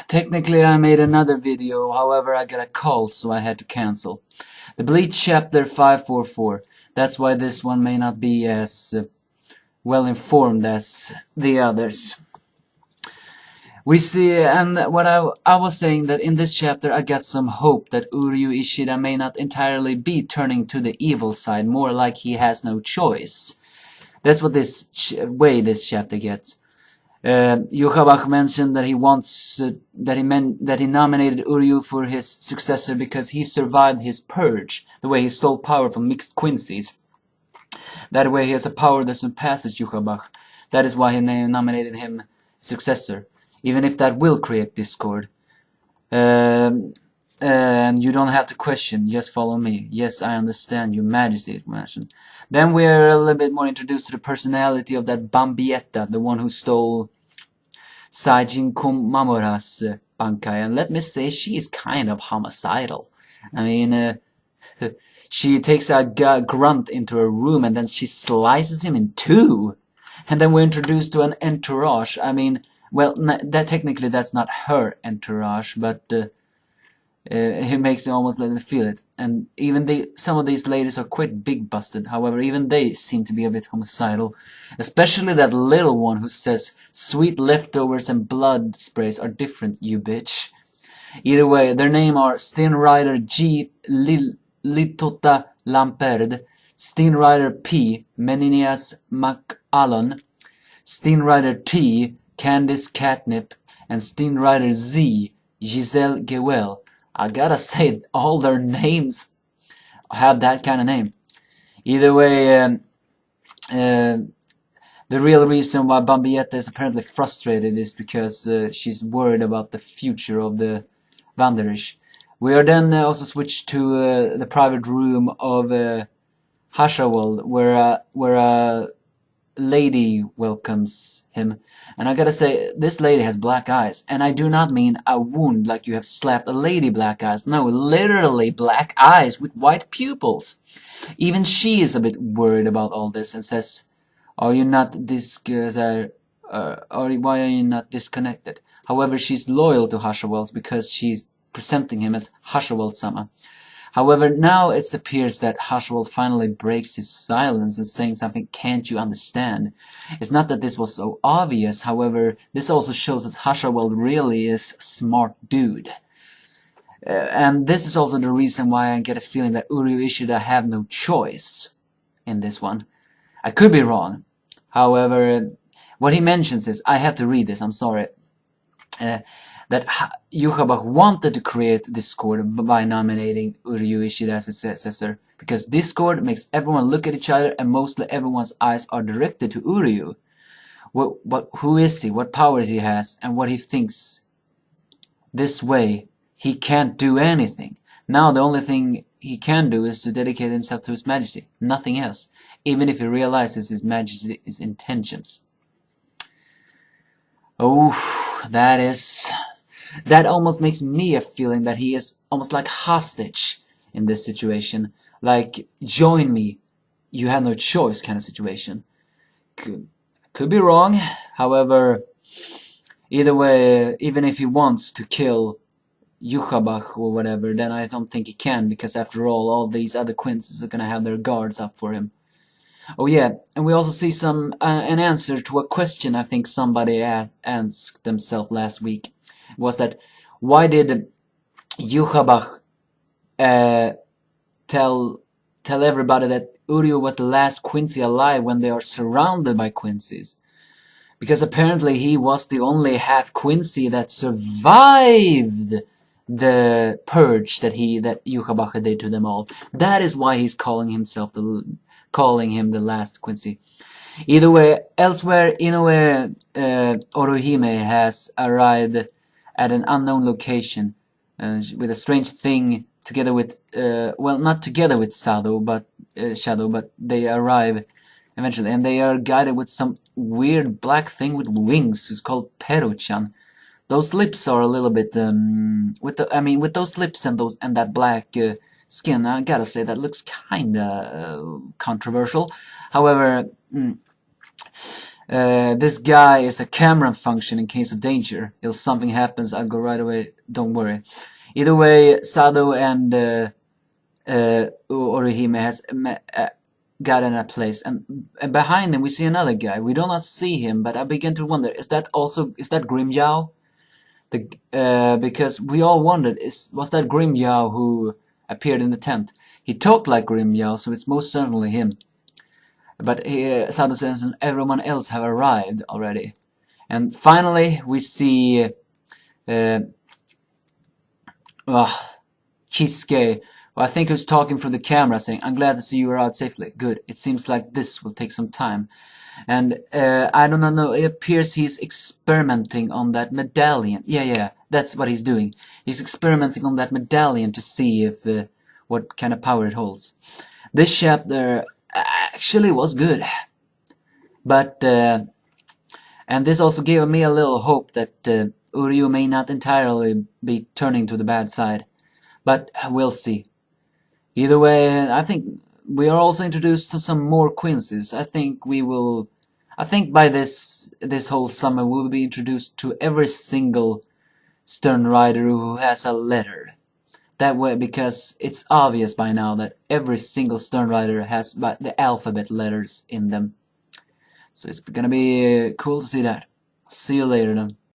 Technically I made another video, however I got a call so I had to cancel. The Bleach chapter 544. That's why this one may not be as well informed as the others. We see, and what I was saying that in this chapter I got some hope that Uryuu Ishida may not entirely be turning to the evil side, more like he has no choice. That's what this chapter gets. Yuhabak mentioned that he wants that he nominated Uryuu for his successor because he survived his purge, the way he stole power from mixed Quincy's. That way he has a power that surpasses Yuhabak. That is why he nominated him successor, even if that will create discord. And you don't have to question, just follow me. Yes, I understand, your majesty, it mentioned. Then we're a little bit more introduced to the personality of that Bambietta, the one who stole Saijin Komamura's Bankai. And let me say, she is kind of homicidal. I mean, she takes a grunt into her room and then she slices him in two. And then we're introduced to an entourage. I mean, well, that technically that's not her entourage, but it makes it almost let me feel it. And even some of these ladies are quite big-busted. However, even they seem to be a bit homicidal. Especially that little one who says, "Sweet leftovers and blood sprays are different, you bitch." Either way, their name are Steenrider G. Litota Lamperd, Steenrider P. Meninias McAllon, Steenrider T. Candice Catnip, and Steenrider Z. Giselle Gewell. I gotta say, all their names have that kind of name. Either way, the real reason why Bambietta is apparently frustrated is because she's worried about the future of the Vanderish. We are then also switched to the private room of Hashawald, where a lady welcomes him. And I gotta say, this lady has black eyes. And I do not mean a wound like you have slapped a lady black eyes. No, literally black eyes with white pupils. Even she is a bit worried about all this and says, why are you not disconnected? However, she's loyal to Hashawald because she's presenting him as Hashawald-sama. However, now it appears that Hashawald finally breaks his silence and saying something, "Can't you understand?" It's not that this was so obvious, however, this also shows that Hashawald really is a smart dude. And this is also the reason why I get a feeling that Uryuu Ishida have no choice in this one. I could be wrong. However, what he mentions is, I have to read this, I'm sorry. That Yuhabak wanted to create discord by nominating Uryuu Ishida as his successor, because discord makes everyone look at each other and mostly everyone's eyes are directed to Uryuu. Who is he, what powers he has, and what he thinks. This way, he can't do anything. Now the only thing he can do is to dedicate himself to His Majesty, nothing else, even if he realizes His Majesty's intentions. Oh, that almost makes me a feeling that he is almost like hostage in this situation. Like, join me, you have no choice kind of situation. Could be wrong, however, either way, even if he wants to kill Yuhabak or whatever, then I don't think he can, because after all these other Quinces are gonna have their guards up for him. Oh yeah, and we also see an answer to a question I think somebody asked themselves last week. Was that, why did Yuhabak tell everybody that Uryuu was the last Quincy alive when they are surrounded by Quincies? Because apparently he was the only half Quincy that survived the purge that Yuhabak did to them all. That is why he's calling him the last Quincy. Either way, elsewhere, Inoue Orohime has arrived at an unknown location with a strange thing together with, well, not together with Shadow, but they arrive eventually, and they are guided with some weird black thing with wings who's called Peruchan. Those lips are a little bit, with those lips and that black skin, I gotta say that looks kinda controversial. However, This guy is a camera function in case of danger. If something happens, I'll go right away. Don't worry. Either way, Sado and Orohime has got in a place, and behind him we see another guy. We do not see him, but I begin to wonder: is that Grimyao? Because we all wondered, was that Grimyao who appeared in the tent? He talked like Grimyao, so it's most certainly him. But Sado says everyone else have arrived already. And finally, we see Kisuke, who I think who's talking through the camera, saying, "I'm glad to see you are out safely. Good. It seems like this will take some time." And I don't know, it appears he's experimenting on that medallion. Yeah, that's what he's doing. He's experimenting on that medallion to see if what kind of power it holds. This chapter actually was good. But, and this also gave me a little hope that Uryuu may not entirely be turning to the bad side. But we'll see. Either way, I think we are also introduced to some more Quincy's. I think by this whole summer we will be introduced to every single Stern Rider who has a letter. That way, because it's obvious by now that every single Stern Rider has the alphabet letters in them. So it's gonna be cool to see that. See you later then.